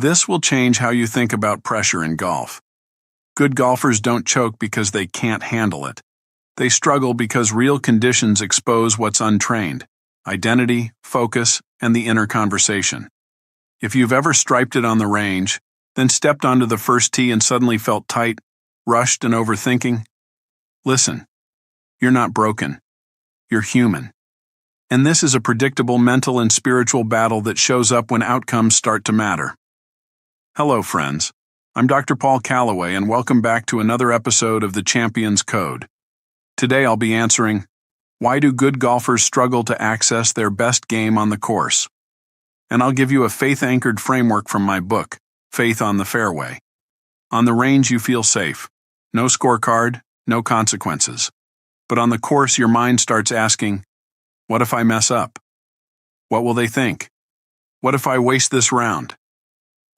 This will change how you think about pressure in golf. Good golfers don't choke because they can't handle it. They struggle because real conditions expose what's untrained: identity, focus, and the inner conversation. If you've ever striped it on the range, then stepped onto the first tee and suddenly felt tight, rushed, and overthinking, listen, you're not broken. You're human. And this is a predictable mental and spiritual battle that shows up when outcomes start to matter. Hello, friends. I'm Dr. Paul Calloway, and welcome back to another episode of The Champion's Code. Today I'll be answering, why do good golfers struggle to access their best game on the course? And I'll give you a faith-anchored framework from my book, Faith on the Fairway. On the range you feel safe. No scorecard, no consequences. But on the course your mind starts asking, what if I mess up? What will they think? What if I waste this round?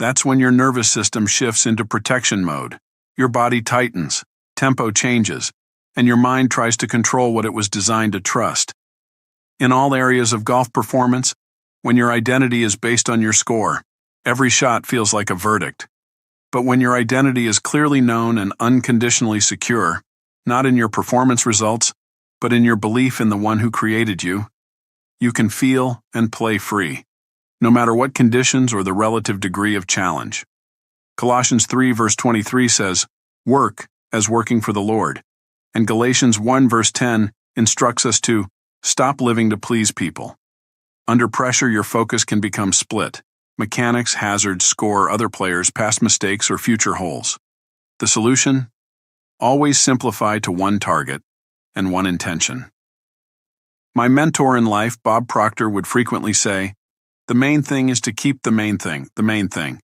That's when your nervous system shifts into protection mode. Your body tightens, tempo changes, and your mind tries to control what it was designed to trust. In all areas of golf performance, when your identity is based on your score, every shot feels like a verdict. But when your identity is clearly known and unconditionally secure, not in your performance results, but in your belief in the one who created you, you can feel and play free, no matter what conditions or the relative degree of challenge. Colossians 3 verse 23 says, work as working for the Lord. And Galatians 1 verse 10 instructs us to stop living to please people. Under pressure, your focus can become split. Mechanics, hazards, score, other players, past mistakes, or future holes. The solution? Always simplify to one target and one intention. My mentor in life, Bob Proctor, would frequently say, the main thing is to keep the main thing, the main thing.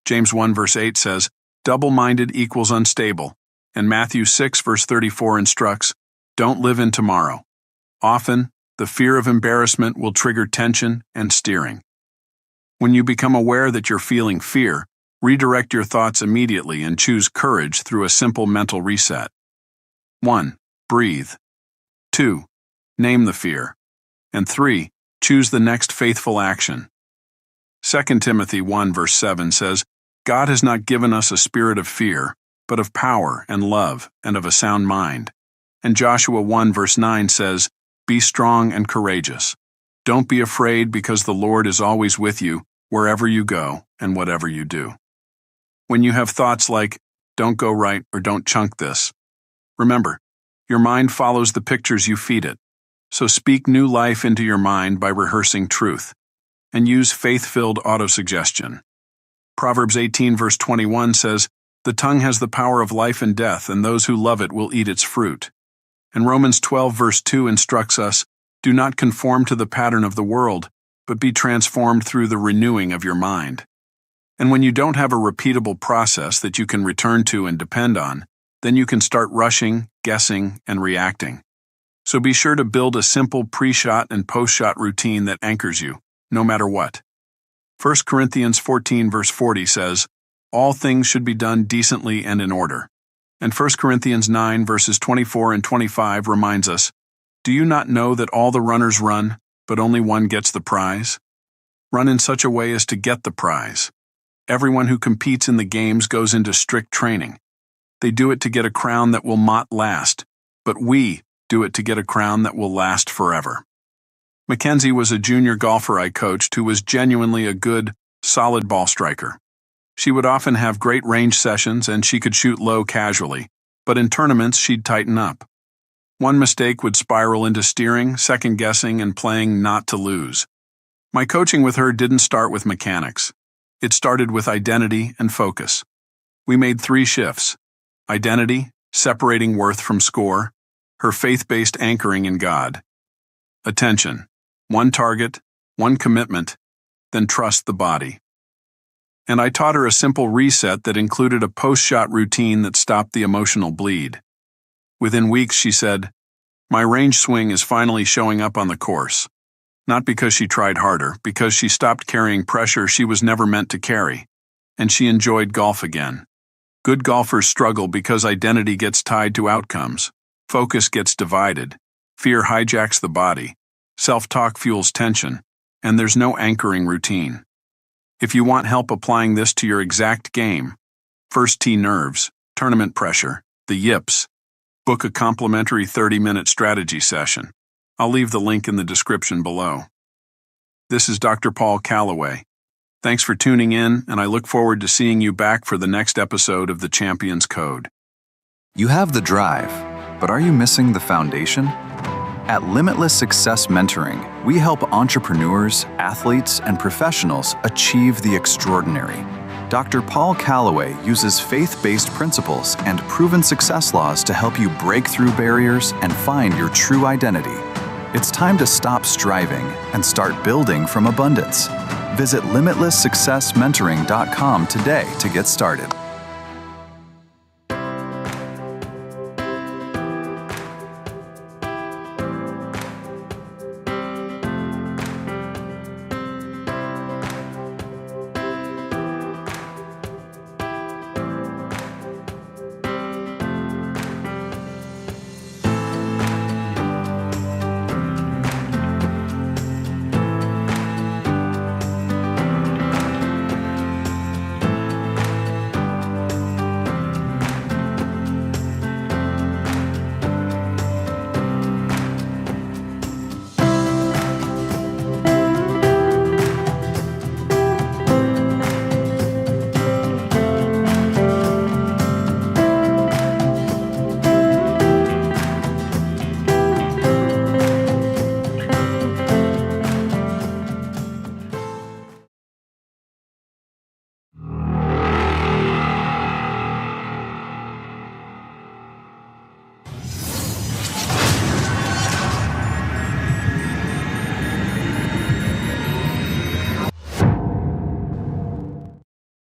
James 1 verse 8 says, double-minded equals unstable, and Matthew 6 verse 34 instructs, don't live in tomorrow. Often, the fear of embarrassment will trigger tension and steering. When you become aware that you're feeling fear, redirect your thoughts immediately and choose courage through a simple mental reset. 1. Breathe. 2. Name the fear. And 3. Choose the next faithful action. 2 Timothy 1 verse 7 says, God has not given us a spirit of fear, but of power and love and of a sound mind. And Joshua 1 verse 9 says, be strong and courageous. Don't be afraid because the Lord is always with you, wherever you go and whatever you do. When you have thoughts like, don't go right or don't chunk this, remember, your mind follows the pictures you feed it. So speak new life into your mind by rehearsing truth, and use faith-filled autosuggestion. Proverbs 18 verse 21 says, the tongue has the power of life and death, and those who love it will eat its fruit. And Romans 12 verse 2 instructs us, do not conform to the pattern of the world, but be transformed through the renewing of your mind. And when you don't have a repeatable process that you can return to and depend on, then you can start rushing, guessing, and reacting. So be sure to build a simple pre-shot and post-shot routine that anchors you, no matter what. 1 Corinthians 14 verse 40 says, all things should be done decently and in order. And 1 Corinthians 9 verses 24 and 25 reminds us, do you not know that all the runners run, but only one gets the prize? Run in such a way as to get the prize. Everyone who competes in the games goes into strict training. They do it to get a crown that will not last, but we do it to get a crown that will last forever. Mackenzie was a junior golfer I coached who was genuinely a good, solid ball striker. She would often have great range sessions and she could shoot low casually, but in tournaments she'd tighten up. One mistake would spiral into steering, second-guessing, and playing not to lose. My coaching with her didn't start with mechanics. It started with identity and focus. We made 3 shifts: identity, separating worth from score, her faith-based anchoring in God. Attention, one target, one commitment, then trust the body. And I taught her a simple reset that included a post-shot routine that stopped the emotional bleed. Within weeks, she said, my range swing is finally showing up on the course. Not because she tried harder, because she stopped carrying pressure she was never meant to carry. And she enjoyed golf again. Good golfers struggle because identity gets tied to outcomes. Focus gets divided. Fear hijacks the body. Self-talk fuels tension. And there's no anchoring routine. If you want help applying this to your exact game, first tee nerves, tournament pressure, the yips, book a complimentary 30-minute strategy session. I'll leave the link in the description below. This is Dr. Paul Calloway. Thanks for tuning in, and I look forward to seeing you back for the next episode of The Champion's Code. You have the drive, but are you missing the foundation? At Limitless Success Mentoring, we help entrepreneurs, athletes, and professionals achieve the extraordinary. Dr. Paul Calloway uses faith-based principles and proven success laws to help you break through barriers and find your true identity. It's time to stop striving and start building from abundance. Visit limitlesssuccessmentoring.com today to get started.